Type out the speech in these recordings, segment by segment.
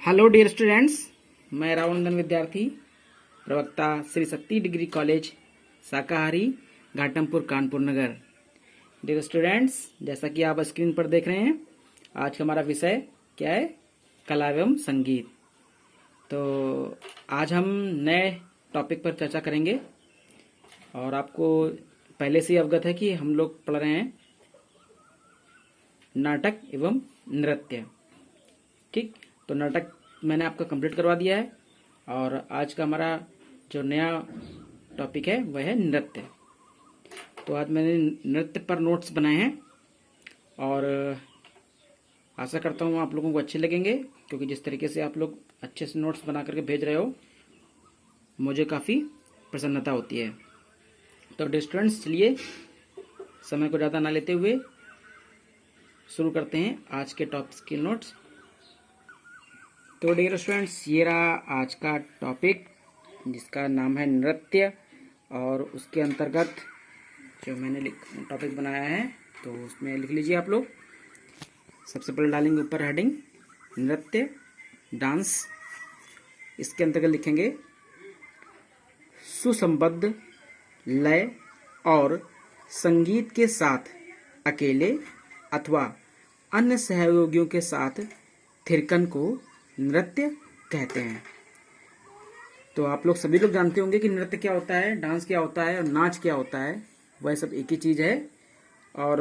Hello dear students, मैं रावनंदन विद्यार्थी प्रवक्ता श्री शक्ति डिग्री कॉलेज शाकाहारी घाटमपुर कानपुर नगर। डियर स्टूडेंट्स, जैसा कि आप स्क्रीन पर देख रहे हैं, आज का हमारा विषय क्या है? कला एवं संगीत। तो आज हम नए टॉपिक पर चर्चा करेंगे और आपको पहले से ही अवगत है कि हम लोग पढ़ रहे हैं नाटक एवं नृत्य। ठीक, तो नाटक मैंने आपका कंप्लीट करवा दिया है और आज का हमारा जो नया टॉपिक है वह है नृत्य। तो आज मैंने नृत्य पर नोट्स बनाए हैं और आशा करता हूँ आप लोगों को अच्छे लगेंगे, क्योंकि जिस तरीके से आप लोग अच्छे से नोट्स बना करके भेज रहे हो मुझे काफ़ी प्रसन्नता होती है। तो डियर स्टूडेंट्स, चलिए समय को ज़्यादा ना लेते हुए शुरू करते हैं आज के टॉपिक्स के नोट्स। तो डियर स्टूडेंट्स, ये रहा आज का टॉपिक जिसका नाम है नृत्य, और उसके अंतर्गत जो मैंने टॉपिक बनाया है तो उसमें लिख लीजिए आप लोग। सबसे पहले डालेंगे ऊपर हेडिंग नृत्य डांस। इसके अंतर्गत लिखेंगे सुसंबद्ध लय और संगीत के साथ अकेले अथवा अन्य सहयोगियों के साथ थिरकन को नृत्य कहते हैं। तो आप लोग सभी लोग जानते होंगे कि नृत्य क्या होता है, डांस क्या होता है और नाच क्या होता है। वह सब एक ही चीज़ है। और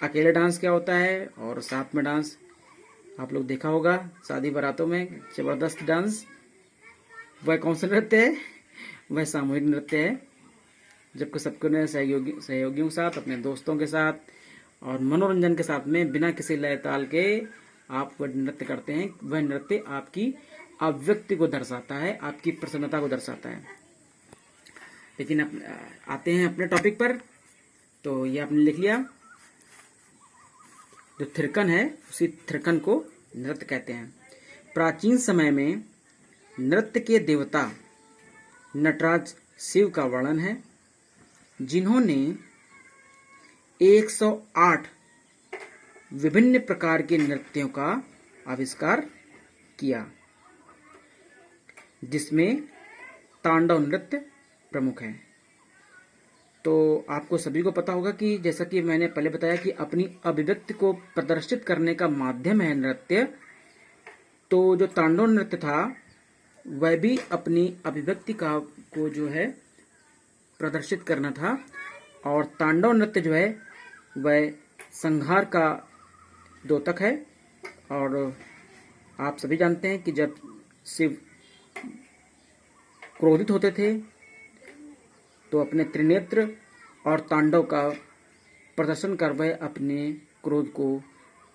अकेले डांस क्या होता है और साथ में डांस आप लोग देखा होगा शादी बारातों में जबरदस्त डांस। वह कौन सा नृत्य है? वह सामूहिक नृत्य है, जबकि सबको ने सहयोगियों के साथ, अपने दोस्तों के साथ और मनोरंजन के साथ में बिना किसी लय ताल के आप वह नृत्य करते हैं। वह नृत्य आपकी अभिव्यक्ति को दर्शाता है, आपकी प्रसन्नता को दर्शाता है। लेकिन आते हैं अपने टॉपिक पर। तो ये आपने लिख लिया, जो थिरकन है उसी थिरकन को नृत्य कहते हैं। प्राचीन समय में नृत्य के देवता नटराज शिव का वर्णन है, जिन्होंने 108 विभिन्न प्रकार के नृत्यों का आविष्कार किया, जिसमें तांडव नृत्य प्रमुख है। तो आपको सभी को पता होगा कि जैसा कि मैंने पहले बताया कि अपनी अभिव्यक्ति को प्रदर्शित करने का माध्यम है नृत्य। तो जो तांडव नृत्य था वह भी अपनी अभिव्यक्ति को जो है प्रदर्शित करना था। और तांडव नृत्य जो है वह संहार का द्योतक है। और आप सभी जानते हैं कि जब शिव क्रोधित होते थे तो अपने त्रिनेत्र और तांडव का प्रदर्शन कर वह अपने क्रोध को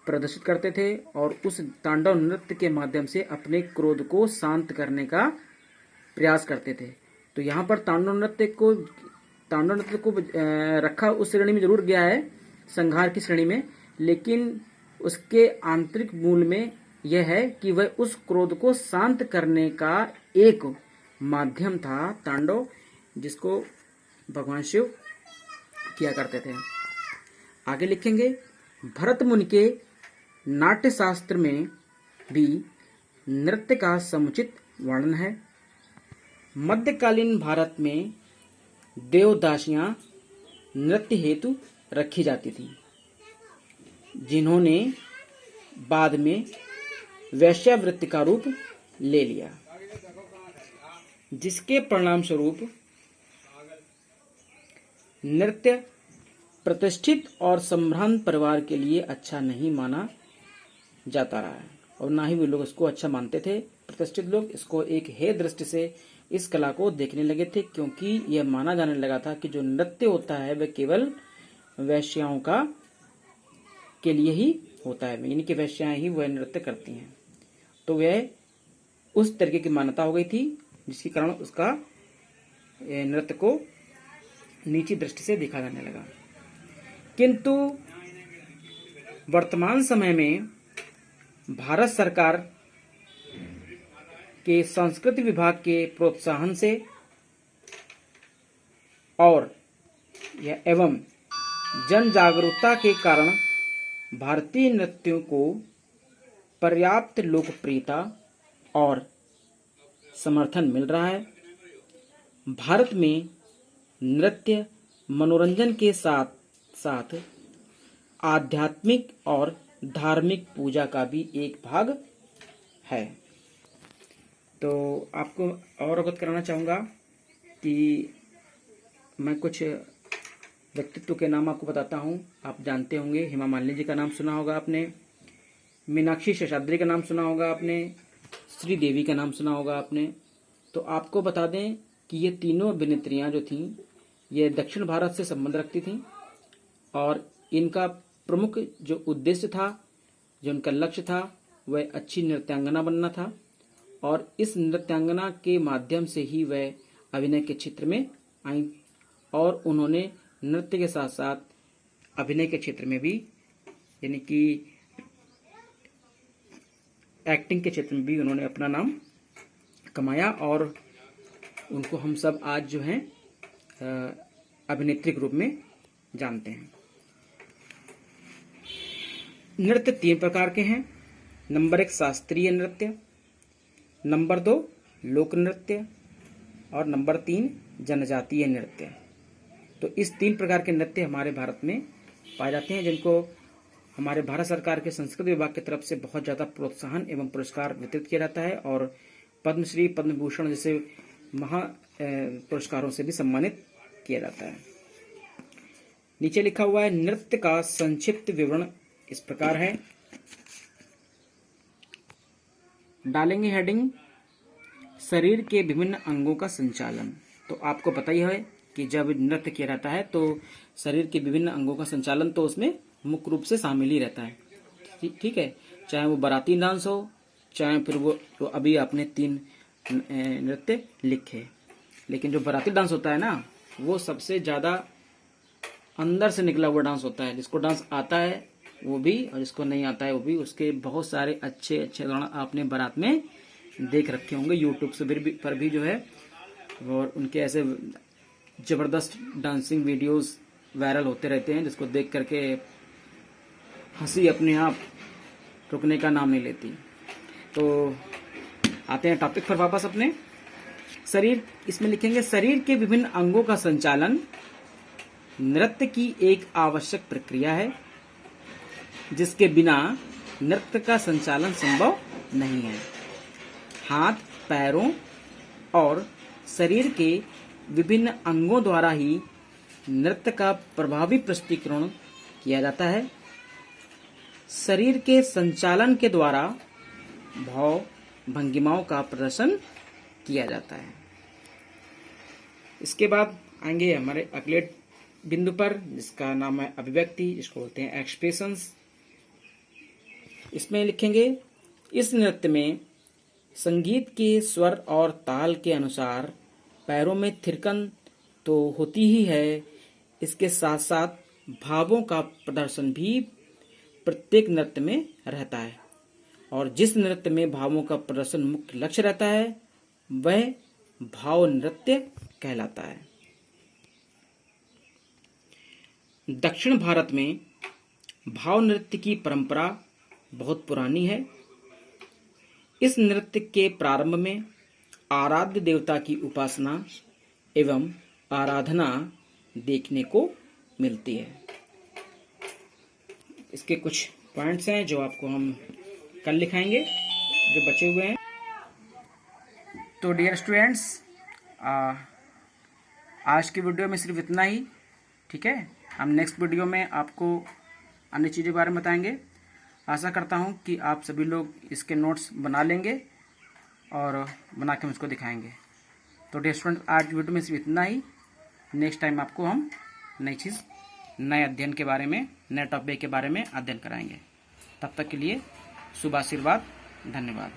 प्रदर्शित करते थे और उस तांडव नृत्य के माध्यम से अपने क्रोध को शांत करने का प्रयास करते थे। तो यहाँ पर तांडव नृत्य को रखा उस श्रेणी में जरूर गया है, संहार की श्रेणी में, लेकिन उसके आंतरिक मूल में यह है कि वह उस क्रोध को शांत करने का एक माध्यम था तांडव, जिसको भगवान शिव किया करते थे। आगे लिखेंगे भरत मुनि के नाट्य शास्त्र में भी नृत्य का समुचित वर्णन है। मध्यकालीन भारत में देवदासियां नृत्य हेतु रखी जाती थी, जिन्होंने बाद में वैश्यावृत्ति का रूप ले लिया, जिसके परिणाम स्वरूप नृत्य प्रतिष्ठित और संभ्रांत परिवार के लिए अच्छा नहीं माना जाता रहा है, और ना ही वे लोग इसको अच्छा मानते थे। प्रतिष्ठित लोग इसको एक हे दृष्टि से इस कला को देखने लगे थे, क्योंकि यह माना जाने लगा था कि जो नृत्य होता है वह केवल वैश्याओं का के लिए ही होता है, यानी कि वैश्याएं ही वह नृत्य करती हैं। तो वह उस तरीके की मान्यता हो गई थी, जिसके कारण उसका नृत्य को नीची दृष्टि से देखा जाने लगा। किंतु वर्तमान समय में भारत सरकार के संस्कृति विभाग के प्रोत्साहन से और एवं जन जागरूकता के कारण भारतीय नृत्यों को पर्याप्त लोकप्रियता और समर्थन मिल रहा है। भारत में नृत्य मनोरंजन के साथ साथ आध्यात्मिक और धार्मिक पूजा का भी एक भाग है। तो आपको और अवगत कराना चाहूँगा कि मैं कुछ व्यक्तित्व के नाम आपको बताता हूँ। आप जानते होंगे, हेमा मालिनी जी का नाम सुना होगा आपने, मीनाक्षी शेषाद्री का नाम सुना होगा आपने, श्री देवी का नाम सुना होगा आपने। तो आपको बता दें कि ये तीनों अभिनेत्रियां जो थीं, ये दक्षिण भारत से संबंध रखती थीं और इनका प्रमुख जो उद्देश्य था, जो उनका लक्ष्य था, वह अच्छी नृत्यांगना बनना था और इस नृत्यांगना के माध्यम से ही वह अभिनय के क्षेत्र में आईं और उन्होंने नृत्य के साथ साथ अभिनय के क्षेत्र में भी, यानी कि एक्टिंग के क्षेत्र में भी उन्होंने अपना नाम कमाया और उनको हम सब आज जो हैं अभिनेत्री के रूप में जानते हैं। नृत्य 3 प्रकार के हैं। नंबर 1 शास्त्रीय नृत्य, नंबर 2 लोक नृत्य और नंबर 3 जनजातीय नृत्य। तो इस 3 प्रकार के नृत्य हमारे भारत में पाए जाते हैं, जिनको हमारे भारत सरकार के संस्कृति विभाग की तरफ से बहुत ज़्यादा प्रोत्साहन एवं पुरस्कार वितरित किया जाता है और पद्मश्री, पद्म भूषण जैसे महा पुरस्कारों से भी सम्मानित किया जाता है। नीचे लिखा हुआ है, नृत्य का संक्षिप्त विवरण इस प्रकार है। डालेंगे हेडिंग, शरीर के विभिन्न अंगों का संचालन। तो आपको पता ही है कि जब नृत्य किया जाता है तो शरीर के विभिन्न अंगों का संचालन तो उसमें मुख्य रूप से शामिल ही रहता है। ठीक है, चाहे वो बाराती डांस हो, चाहे फिर वो तो अभी आपने 3 नृत्य लिखे, लेकिन जो बाराती डांस होता है ना, वो सबसे ज्यादा अंदर से निकला हुआ डांस होता है। जिसको डांस आता है वो भी और जिसको नहीं आता है वो भी। उसके बहुत सारे अच्छे अच्छे उदाहरण आपने बारात में देख रखे होंगे, यूट्यूब से पर भी जो है, और उनके ऐसे जबरदस्त डांसिंग वीडियोस वायरल होते रहते हैं, जिसको देख करके हंसी अपने आप रुकने का नाम नहीं लेती। तो आते हैं टॉपिक पर वापस अपने। शरीर, इसमें लिखेंगे शरीर के विभिन्न अंगों का संचालन नृत्य की एक आवश्यक प्रक्रिया है, जिसके बिना नृत्य का संचालन संभव नहीं है। हाथ, पैरों और शरीर के विभिन्न अंगों द्वारा ही नृत्य का प्रभावी प्रस्तुतीकरण किया जाता है। शरीर के संचालन के द्वारा भाव भंगिमाओं का प्रदर्शन किया जाता है। इसके बाद आएंगे हमारे अगले बिंदु पर, जिसका नाम है अभिव्यक्ति, जिसको बोलते हैं एक्सप्रेशंस। इसमें लिखेंगे, इस नृत्य में संगीत के स्वर और ताल के अनुसार पैरों में थिरकन तो होती ही है, इसके साथ साथ भावों का प्रदर्शन भी प्रत्येक नृत्य में रहता है और जिस नृत्य में भावों का प्रदर्शन मुख्य लक्ष्य रहता है वह भाव नृत्य कहलाता है। दक्षिण भारत में भाव नृत्य की परंपरा बहुत पुरानी है। इस नृत्य के प्रारंभ में आराध्य देवता की उपासना एवं आराधना देखने को मिलती है। इसके कुछ पॉइंट्स हैं जो आपको हम कल लिखाएंगे, जो बचे हुए हैं। तो डियर स्टूडेंट्स, आज की वीडियो में सिर्फ इतना ही। ठीक है, हम नेक्स्ट वीडियो में आपको अन्य चीज़ों के बारे में बताएंगे। आशा करता हूं कि आप सभी लोग इसके नोट्स बना लेंगे और बना के मुझको दिखाएंगे। तो डियर स्टूडेंट, आज वीडियो में सिर्फ इतना ही। नेक्स्ट टाइम आपको हम नई चीज़, नए अध्ययन के बारे में, नए टॉपिक के बारे में अध्ययन कराएंगे। तब तक के लिए शुभ आशीर्वाद, धन्यवाद।